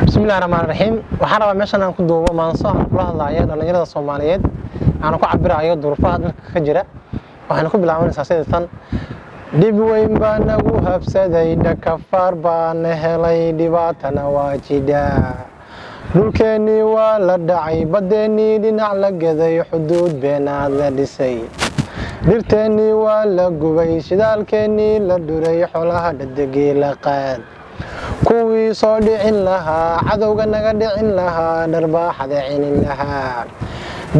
بسم الله الرحمن الرحيم waxaan rabaa meeshan aan ku duubo maanso aan kula hadlayo dhalinyarada Soomaaliyeed aan ku cabirayo duruufaha dalka ka jira waxaan ku bilaabanaysaa sidaan dib weyn baa nagu habsaday dhakafar baan helay dhibaatana waa jida dhulkeeni waa la dhacay badeeni dhinac la gaday xuduud beenaad la dhisay dhirteeni waa la gubay shidaalkeeni la dhuray xoolaha dhadegay la qaad kuwii soo dhicin lahaa cadowga naga dhicin lahaa dharbaaxada cinin lahaa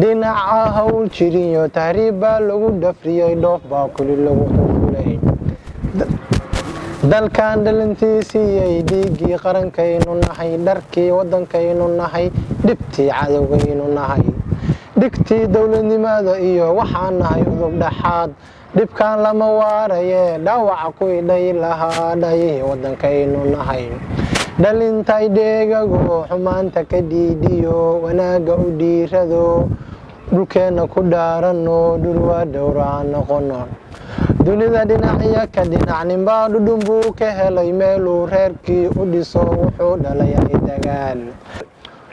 dhinaca hawl jiriyo tahriib baa lagu dhafriyay dhoof baa kulli lagu qulqulay dalkan dhalintiisii dhiigii qarankaynu nahay dharkii wadankaynu nahay dhibtii cadowgaynu nahay dhigtii dowladnimada iyo waxaan nahay udub dhaxaad dhibkan lama waaraye dhaawaca ku idhay lahaa dhayihii wadankaynu nahay dhalintay dheegago xumaanta ka dhiidhiyo wanaaga u dhiirado dhulkeena ku dhaarano dhulwaa dhowraan noqono dunida dhinacya ka dhinac ninbaa dhudhun buu ka helay meeluu reerkii u dhiso wuxuu dhalayay dagaal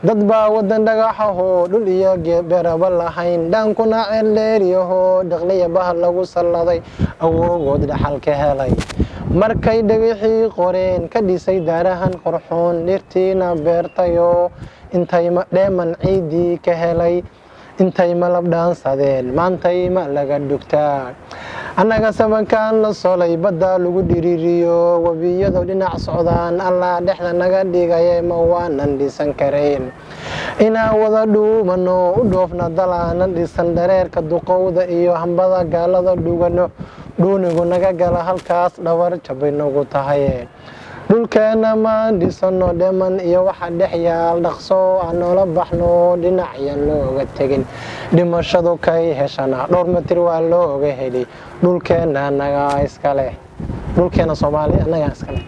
dad baa wadan dhagaxaho dhul iyo beeraba lahayn dhankuna ceeldheeryaho dhaqliya bahal lagu salladay awoogood dhaxal ka helay markay dhagaxii qoreen ka dhisay daarahan qorxoon dhirtiina beertayo intay dheeman ciidii ka helay intay malab dhaansadeen maantay ma laga dhugtaa annaga sabankan la solay badda lagu dhiriiriyo wabiyadu dhinac socdaan allah dhexda naga dhigay ma waanan dhisan karayn inaan wada dhuumano u dhoofna dalaana dhisan dareerka duqowda iyo hambada gaalada dhugano dhuunigu naga gala halkaas dhawar jabay nagu tahay dhulkeena ma dhisano dheeman iyo waxa dhex yaal dhaqso aan noola baxno dhinacyan looga tegin dhimashadu kay heshana dhowr mitir waa looga heli dhulkeena naga iskale dhulkeena Soomaaliya naga iskale